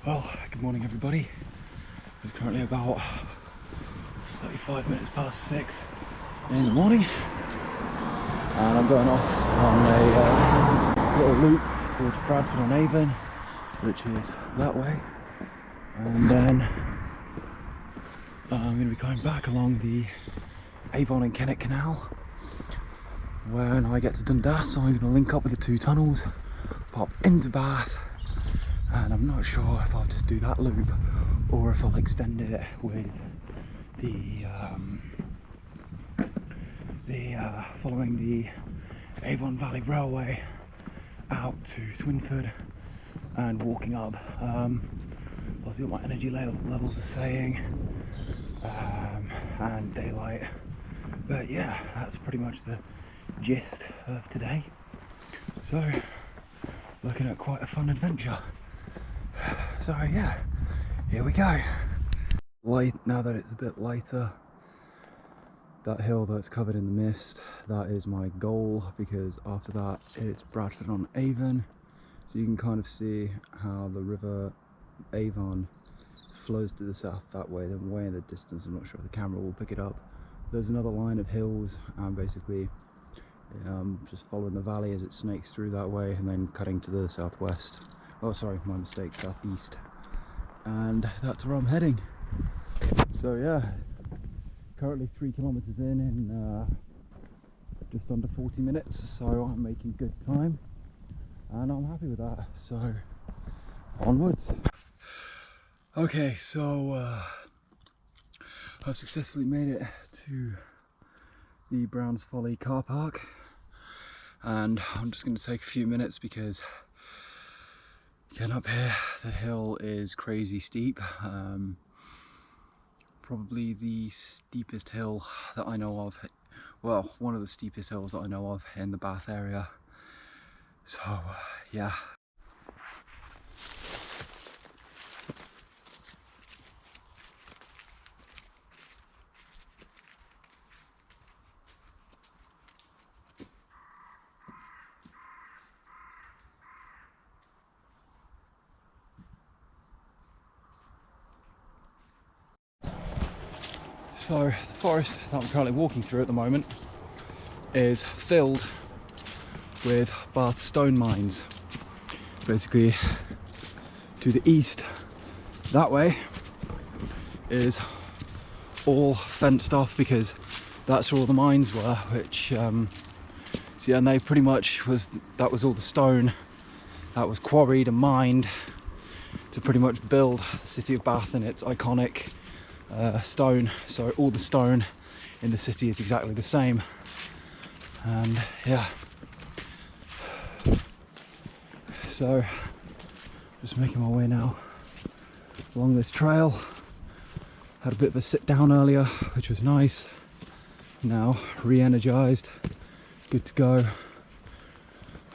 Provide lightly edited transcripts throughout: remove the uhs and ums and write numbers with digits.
Well, good morning everybody. It's currently about 35 minutes past 6 in the morning and I'm going off on a little loop towards Bradford-on-Avon, which is that way, and then I'm going to be coming back along the Avon and Kennet Canal. When I get to Dundas, I'm going to link up with the two tunnels, pop into Bath, and I'm not sure if I'll just do that loop or if I'll extend it with the following the Avon Valley Railway out to Swinford and walking up. I'll see what my energy levels are saying, and daylight. But yeah, that's pretty much the gist of today. So, looking at quite a fun adventure. So yeah, here we go. Now that it's a bit lighter, that hill that's covered in the mist, that is my goal, because after that it's Bradford-on-Avon. So you can kind of see how the river Avon flows to the south that way, then way in the distance, I'm not sure if the camera will pick it up. There's another line of hills, and basically just following the valley as it snakes through that way and then cutting to the southwest. Oh sorry, my mistake, southeast. And that's where I'm heading. So yeah, currently 3 kilometers in just under 40 minutes, so I'm making good time and I'm happy with that. So onwards. Okay, so I've successfully made it to the Brown's Folly car park, and I'm just going to take a few minutes because getting up here, the hill is crazy steep. Probably the steepest hill that I know of, well, one of the steepest hills that I know of in the Bath area. So yeah. So the forest that I'm currently walking through at the moment is filled with Bath stone mines. Basically, to the east, that way, is all fenced off because that's where all the mines were, which, so yeah, and they pretty much that was all the stone that was quarried and mined to pretty much build the city of Bath and its iconic stone. So all the stone in the city is exactly the same, and yeah, so just making my way now along this trail. Had a bit of a sit down earlier, which was nice. Now re-energized, good to go.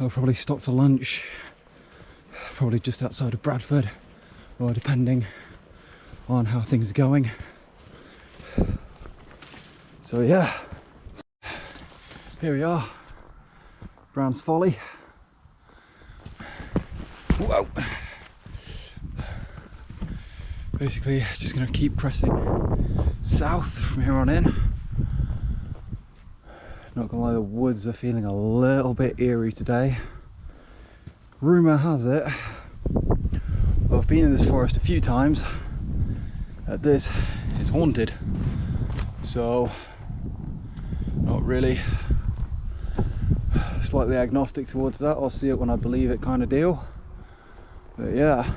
I'll probably stop for lunch, probably just outside of Bradford, or depending on how things are going. So yeah, here we are, Brown's Folly. Whoa! Basically, just gonna keep pressing south from here on in. Not gonna lie, the woods are feeling a little bit eerie today. Rumour has it, well, I've been in this forest a few times, that this is haunted. So, not really, slightly agnostic towards that. I'll see it when I believe it kind of deal. But yeah,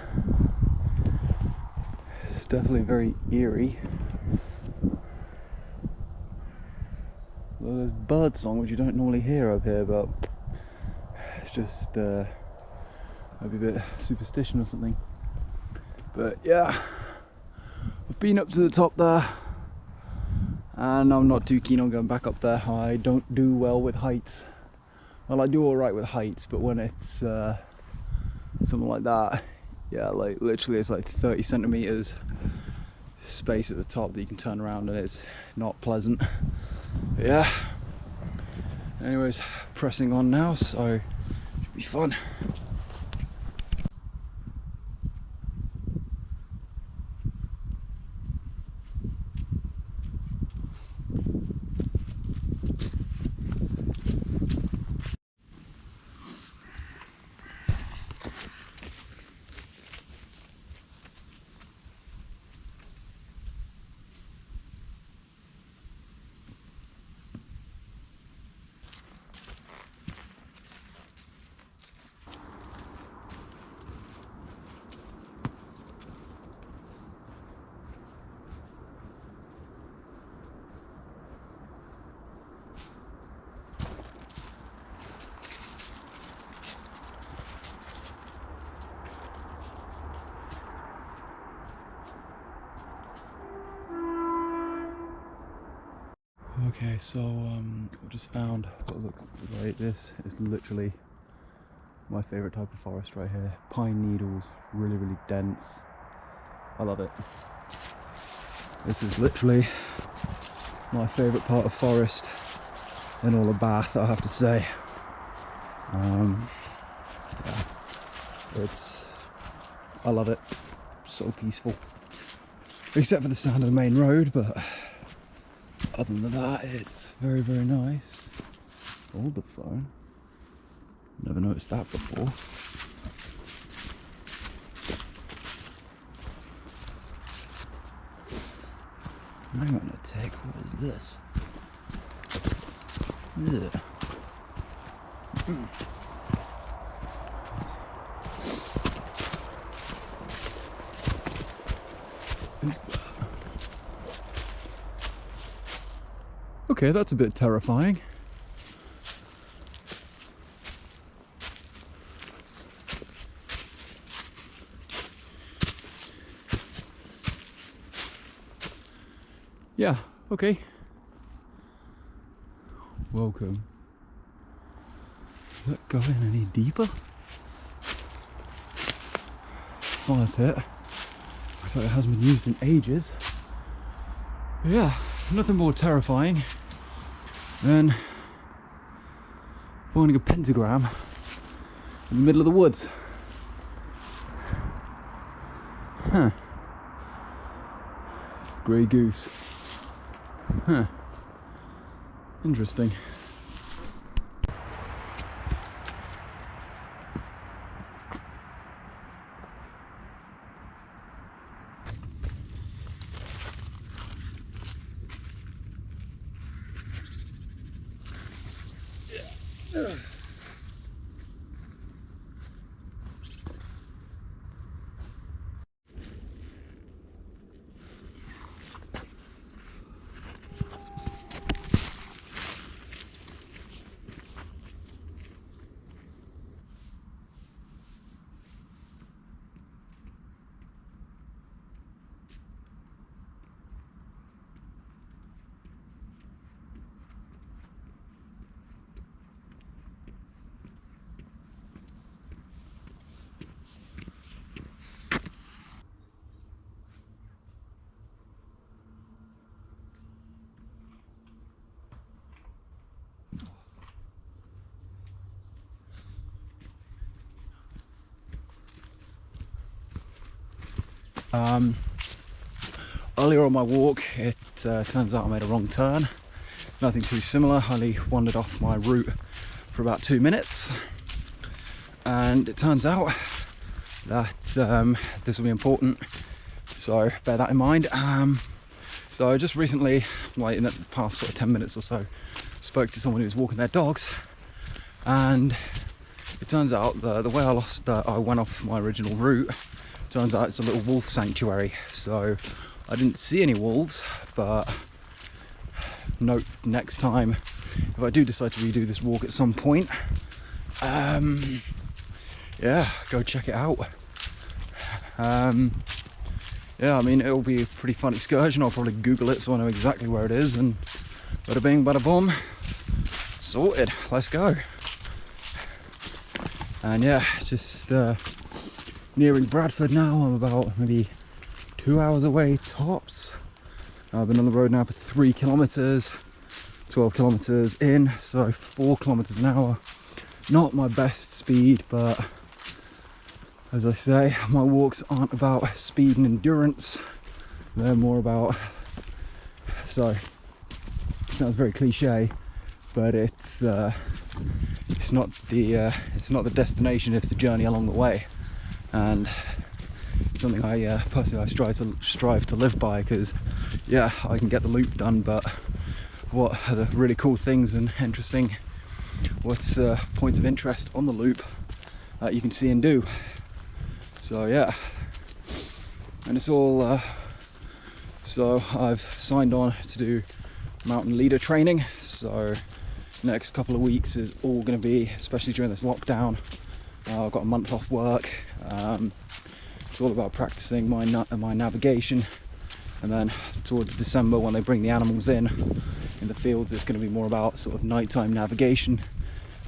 it's definitely very eerie. Well, there's bird song, which you don't normally hear up here, but it's just maybe a bit superstition or something. But yeah, I've been up to the top there, and I'm not too keen on going back up there. I don't do well with heights. Well, I do alright with heights, but when it's something like that, yeah, like literally it's like 30 centimeters space at the top that you can turn around, and it's not pleasant. But yeah, anyways, pressing on now, so should be fun. Okay, so I've just found what looks like this. It's literally my favourite type of forest right here. Pine needles, really, really dense. I love it. This is literally my favourite part of forest in all of Bath, I have to say. Yeah, I love it. So peaceful. Except for the sound of the main road, but other than that, it's very, very nice. Hold the phone. Never noticed that before. Hang on a tick, what is this? Yeah. Who's that? Okay, that's a bit terrifying. Yeah, okay. Welcome. Is that going any deeper? Fire pit. Looks like it hasn't been used in ages. But yeah, nothing more terrifying than finding a pentagram in the middle of the woods. Huh. Grey goose. Huh. Interesting. Earlier on my walk, it turns out I made a wrong turn. Nothing too similar, I only wandered off my route for about 2 minutes. And it turns out that this will be important, so bear that in mind. So I just recently, like in the past sort of 10 minutes or so, spoke to someone who was walking their dogs, and it turns out the way I went off my original route, turns out it's a little wolf sanctuary. So I didn't see any wolves, but note next time if I do decide to redo this walk at some point, yeah, go check it out. Yeah, I mean, it'll be a pretty fun excursion. I'll probably Google it so I know exactly where it is, and bada bing, bada boom, sorted, let's go. And yeah, just nearing Bradford now. I'm about maybe 2 hours away tops. I've been on the road now for 3 kilometers, 12 kilometers in, so 4 kilometers an hour. Not my best speed, but as I say, my walks aren't about speed and endurance. They're more about, so it sounds very cliche, but it's not the destination, it's the journey along the way. And it's something I personally strive to live by, because yeah, I can get the loop done, but what are the really cool things and interesting, what's points of interest on the loop that you can see and do. So yeah, and it's all so I've signed on to do mountain leader training, so next couple of weeks is all going to be, especially during this lockdown, I've got a month off work. It's all about practicing my navigation, and then towards December, when they bring the animals in, in the fields it's going to be more about sort of nighttime navigation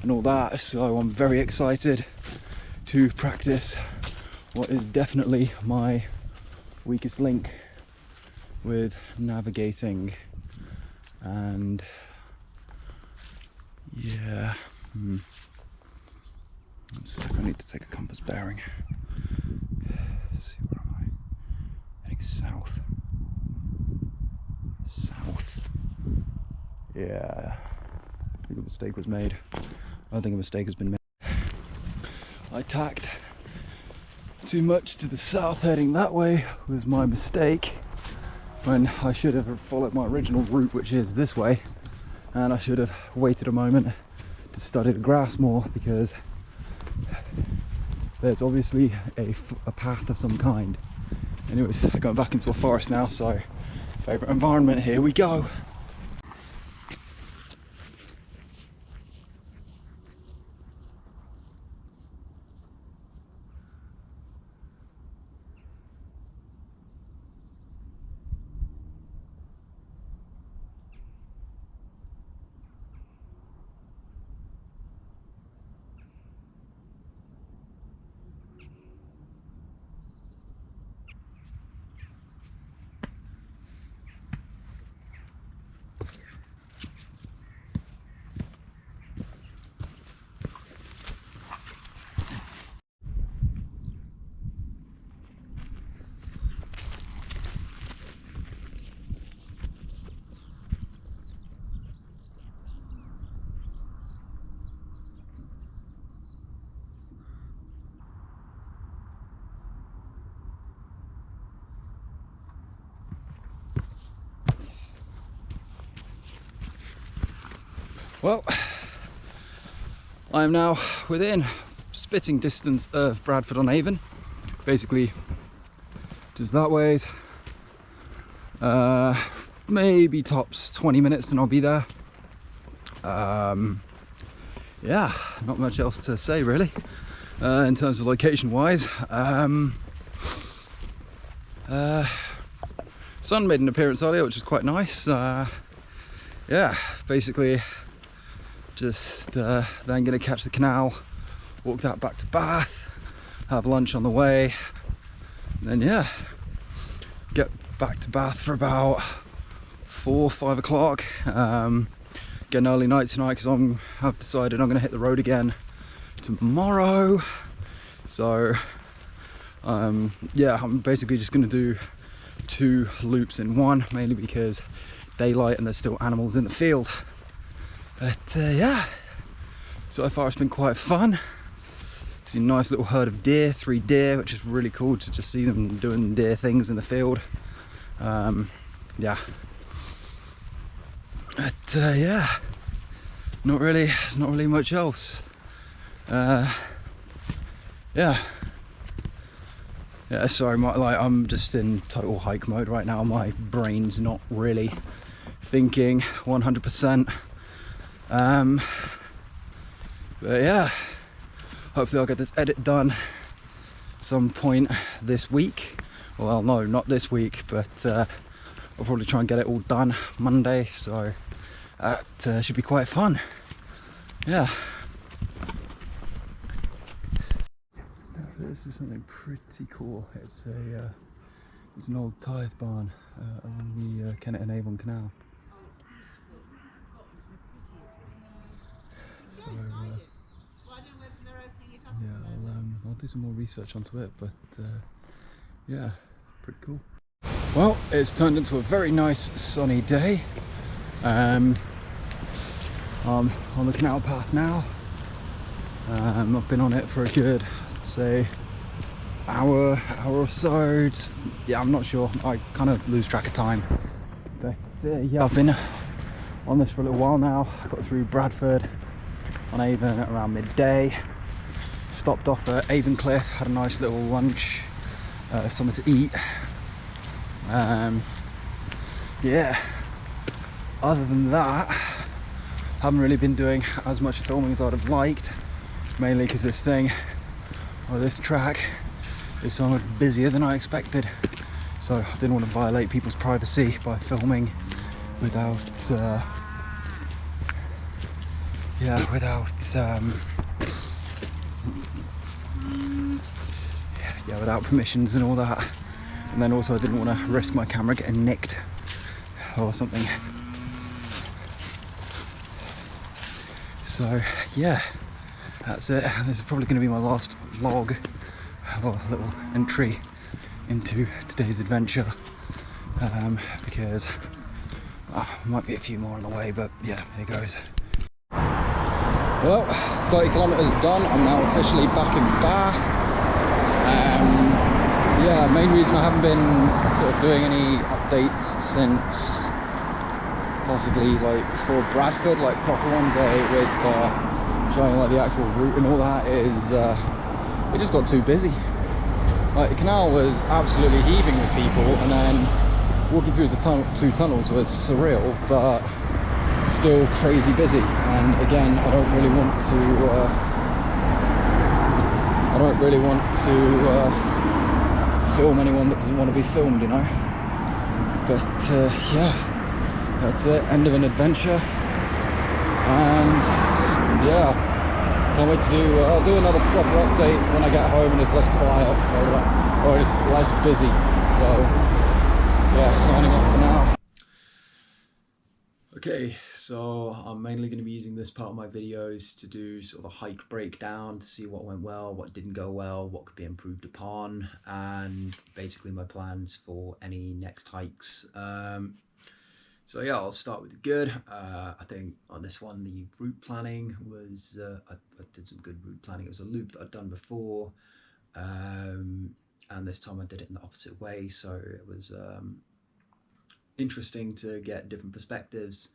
and all that. So I'm very excited to practice what is definitely my weakest link with navigating. And yeah, one sec, I need to take a compass bearing. Let's see, where am I? Heading south. Yeah, I think a mistake was made. I think a mistake has been made. I tacked too much to the south heading that way was my mistake, when I should have followed my original route, which is this way, and I should have waited a moment to study the grass more, because there's obviously a path of some kind. Anyways, going back into a forest now, so favourite environment, here we go. Well, I am now within spitting distance of Bradford-on-Avon, basically just that ways. Maybe tops 20 minutes and I'll be there. Yeah, not much else to say really in terms of location wise. Sun made an appearance earlier, which was quite nice. Yeah, basically just then gonna catch the canal, walk that back to Bath, have lunch on the way, and then yeah, get back to Bath for about 4 or 5 o'clock. Get an early night tonight because I've decided I'm gonna hit the road again tomorrow. So yeah, I'm basically just gonna do 2 loops in one, mainly because daylight and there's still animals in the field. But yeah, so far it's been quite fun. Seen a nice little herd of deer, 3 deer, which is really cool to just see them doing deer things in the field. Yeah, but yeah, not really much else. Yeah, sorry, I'm just in total hike mode right now. My brain's not really thinking 100%. But yeah, hopefully I'll get this edit done some point this week. Well, no, not this week, but I'll probably try and get it all done Monday, so that should be quite fun. Yeah. This is something pretty cool. It's an old tithe barn along the Kennet and Avon Canal. So yeah, I'll do some more research onto it, but yeah, pretty cool. Well, it's turned into a very nice sunny day. I'm on the canal path now. I've been on it for a good, say, hour or so. Yeah, I'm not sure. I kind of lose track of time. But yeah, I've been on this for a little while now. I got through Bradford-on-Avon at around midday. Stopped off at Avon Cliff, had a nice little lunch, something to eat. Yeah, other than that, haven't really been doing as much filming as I'd have liked, mainly because this track is so much busier than I expected. So I didn't want to violate people's privacy by filming without yeah, without permissions and all that. And then also I didn't want to risk my camera getting nicked or something. So yeah, that's it. This is probably going to be my last vlog or little entry into today's adventure, because there might be a few more on the way, but yeah, here goes. Well, 30 kilometers done. I'm now officially back in Bath. Yeah, main reason I haven't been sort of doing any updates since possibly like before Bradford, like proper ones, with showing like the actual route and all that, is it just got too busy. Like the canal was absolutely heaving with people, and then walking through the two tunnels was surreal, but still crazy busy. And again, I don't really want to film anyone that doesn't want to be filmed, you know. But yeah, that's it, end of an adventure. And yeah, can't wait to do I'll do another proper update when I get home and it's less quiet, or it's less busy. So yeah, signing off for now. Okay, so I'm mainly going to be using this part of my videos to do sort of a hike breakdown, to see what went well, what didn't go well, what could be improved upon, and basically my plans for any next hikes. So yeah, I'll start with the good. I think on this one, the route planning was, I did some good route planning. It was a loop that I'd done before, and this time I did it in the opposite way, so it was interesting to get different perspectives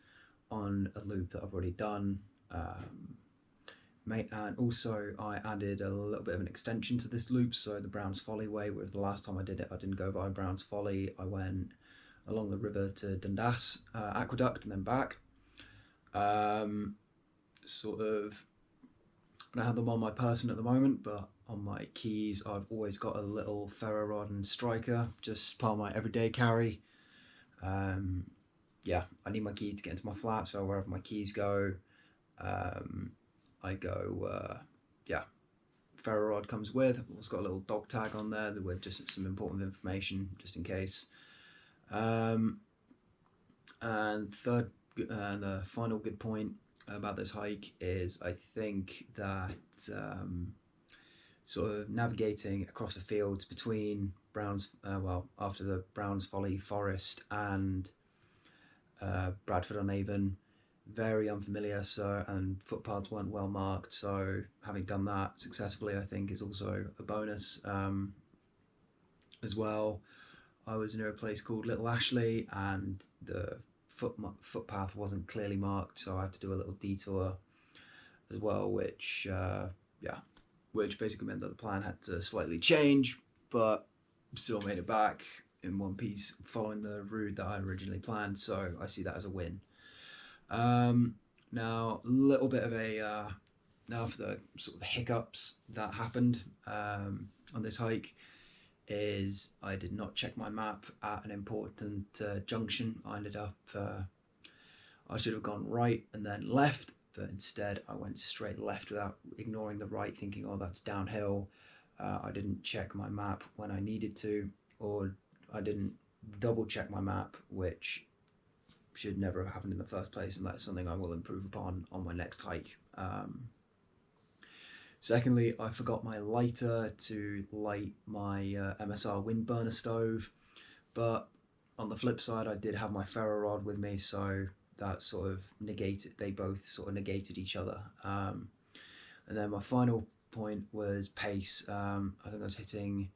on a loop that I've already done. And also I added a little bit of an extension to this loop, so the Brown's Folly way, whereas the last time I did it I didn't go via Brown's Folly. I went along the river to Dundas Aqueduct and then back. Sort of, I don't have them on my person at the moment, but on my keys I've always got a little ferro rod and striker, just part of my everyday carry. Yeah, I need my key to get into my flat, so wherever my keys go, I go, yeah, ferro rod comes with. I've also got a little dog tag on there with just some important information, just in case. And the final good point about this hike is I think that sort of navigating across the fields between after the Brown's Folly Forest and Bradford-on-Avon, very unfamiliar, and footpaths weren't well marked, so having done that successfully I think is also a bonus. As well, I was near a place called Little Ashley and the footpath wasn't clearly marked, so I had to do a little detour as well, which basically meant that the plan had to slightly change, but still made it back in one piece following the route that I originally planned, so I see that as a win. Now a little bit of a now for the sort of hiccups that happened on this hike is I did not check my map at an important junction. I ended up I should have gone right and then left, but instead I went straight left without ignoring the right, thinking, oh, that's downhill. I didn't check my map when I needed to, or I didn't double check my map, which should never have happened in the first place, and that's something I will improve upon on my next hike. Secondly, I forgot my lighter to light my MSR wind burner stove, but on the flip side I did have my ferro rod with me, so that sort of they both sort of negated each other. And then my final point was pace. I think I was hitting,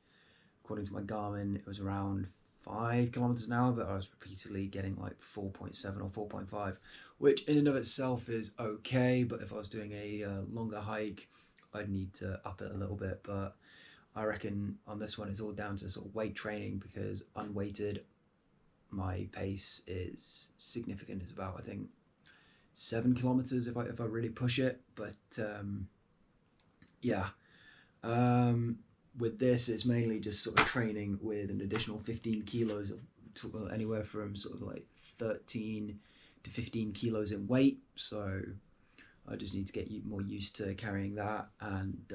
according to my Garmin, it was around 5 kilometers an hour, but I was repeatedly getting like 4.7 or 4.5, which in and of itself is okay, but if I was doing a longer hike I'd need to up it a little bit. But I reckon on this one it's all down to sort of weight training, because unweighted my pace is significant. It's about, I think, 7 kilometers if I really push it. But yeah, with this it's mainly just sort of training with an additional 15 kilos of anywhere from sort of like 13 to 15 kilos in weight. So I just need to get more used to carrying that. And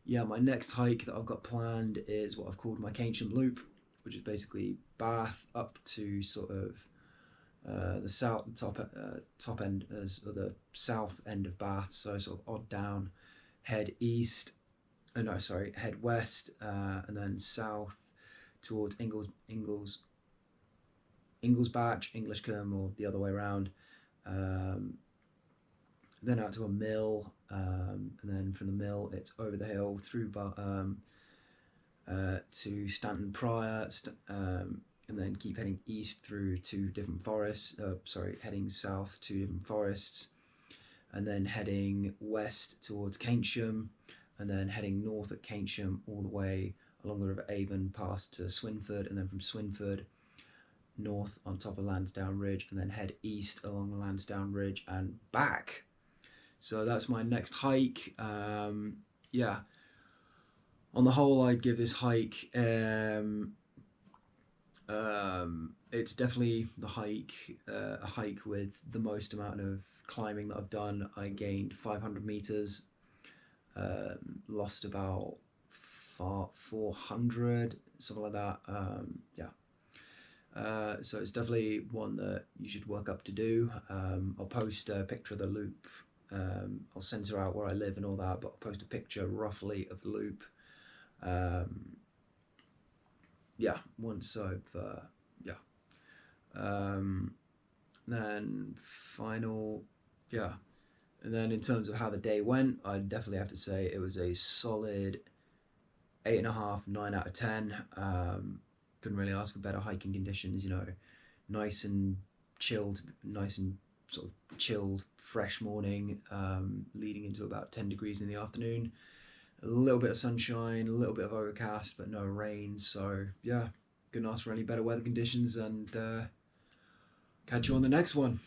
yeah, my next hike that I've got planned is what I've called my Keynsham Loop, which is basically Bath up to sort of the top end, or the south end of Bath, so sort of odd down, head east, no sorry, head west, and then south towards Inglesbatch, Englishcombe, or the other way around. Then out to a mill, and then from the mill it's over the hill through to Stanton Prior, and then keep heading east through two different forests, heading south two different forests, and then heading west towards Keynsham, and then heading north at Keynsham all the way along the River Avon past to Swinford, and then from Swinford north on top of Lansdowne Ridge, and then head east along the Lansdowne Ridge and back. So that's my next hike. Yeah, on the whole, I'd give this hike, it's definitely a hike with the most amount of climbing that I've done. I gained 500 meters, lost about 400, something like that. Yeah. So it's definitely one that you should work up to do. I'll post a picture of the loop. I'll censor out where I live and all that, but I'll post a picture roughly of the loop. Yeah, once I've then and then in terms of how the day went, I'd definitely have to say it was a solid 8.5, 9 out of 10. Couldn't really ask for better hiking conditions, you know, nice and chilled, fresh morning, leading into about 10 degrees in the afternoon. A little bit of sunshine, a little bit of overcast, but no rain. So yeah, couldn't ask for any better weather conditions, and catch you on the next one.